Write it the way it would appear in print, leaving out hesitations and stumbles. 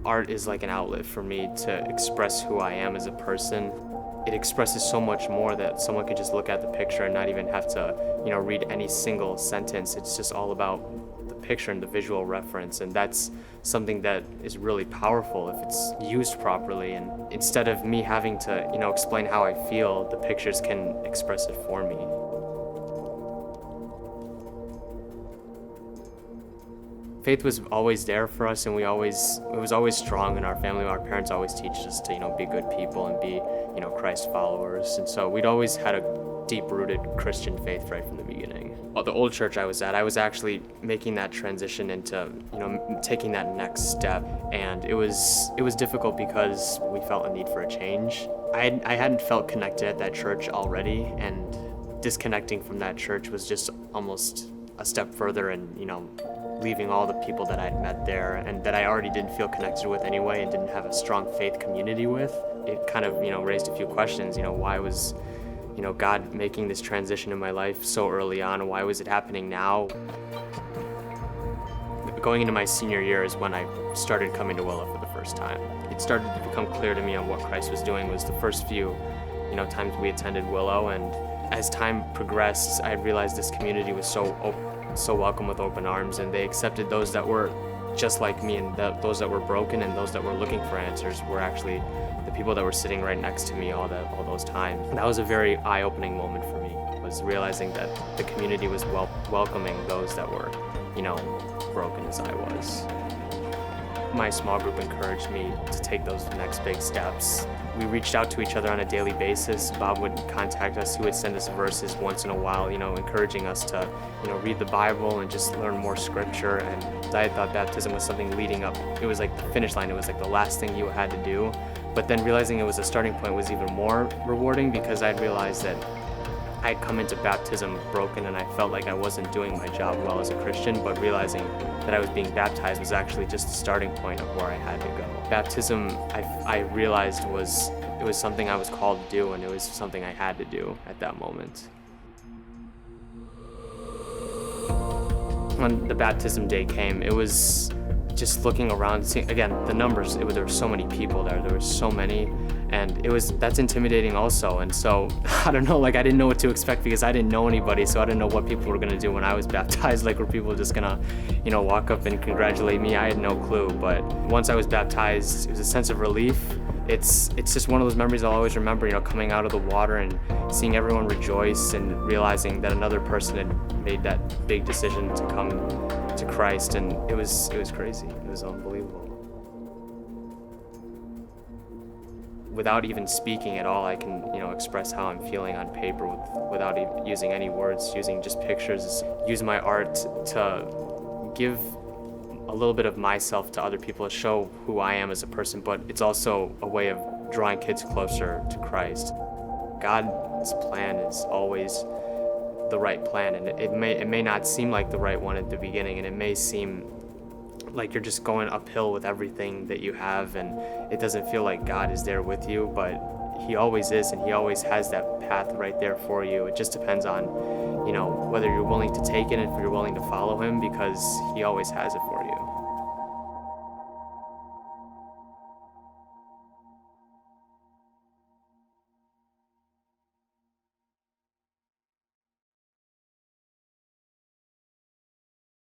art is like an outlet for me to express who I am as a person. It expresses so much more that someone could just look at the picture and not even have to, read any single sentence. It's just all about the picture and the visual reference, and that's something that is really powerful if it's used properly. And instead of me having to, explain how I feel, the pictures can express it for me. Faith was always there for us, and it was always strong in our family. Our parents always teach us to, be good people and be, Christ followers. And so we'd always had a deep-rooted Christian faith right from the beginning. Well, the old church I was at, I was actually making that transition into, taking that next step. And it was difficult because we felt a need for a change. I hadn't felt connected at that church already, and disconnecting from that church was just almost a step further, and, leaving all the people that I'd met there and that I already didn't feel connected with anyway and didn't have a strong faith community with. It kind of, raised a few questions. Why was, God making this transition in my life so early on? Why was it happening now? Going into my senior year is when I started coming to Willow for the first time. It started to become clear to me on what Christ was doing was the first few, times we attended Willow, and as time progressed, I realized this community was so welcome with open arms, and they accepted those that were just like me, and those that were broken and those that were looking for answers were actually the people that were sitting right next to me all those times. And that was a very eye-opening moment for me, was realizing that the community was welcoming those that were, broken as I was. My small group encouraged me to take those next big steps. We reached out to each other on a daily basis. Bob would contact us. He would send us verses once in a while, encouraging us to, read the Bible and just learn more scripture. And I thought baptism was something leading up. It was like the finish line. It was like the last thing you had to do. But then realizing it was a starting point was even more rewarding, because I'd realized that I'd come into baptism broken and I felt like I wasn't doing my job well as a Christian, but realizing that I was being baptized was actually just the starting point of where I had to go. Baptism, I realized it was something I was called to do, and it was something I had to do at that moment. When the baptism day came, it was just looking around, seeing, again, the numbers, there were so many people there. There were so many, and that's intimidating also. And so, I don't know, I didn't know what to expect, because I didn't know anybody, so I didn't know what people were gonna do when I was baptized. Were people just gonna, walk up and congratulate me? I had no clue. But once I was baptized, it was a sense of relief. It's just one of those memories I'll always remember, coming out of the water and seeing everyone rejoice and realizing that another person had made that big decision to come to Christ, and it was crazy. It was unbelievable. Without even speaking at all, I can, express how I'm feeling on paper without even using any words, using just pictures, use my art to give a little bit of myself to other people, to show who I am as a person, but it's also a way of drawing kids closer to Christ. God's plan is always the right plan, and it may not seem like the right one at the beginning, and it may seem like you're just going uphill with everything that you have, and it doesn't feel like God is there with you, but He always is, and He always has that path right there for you. It just depends on, whether you're willing to take it and if you're willing to follow Him, because He always has it for you.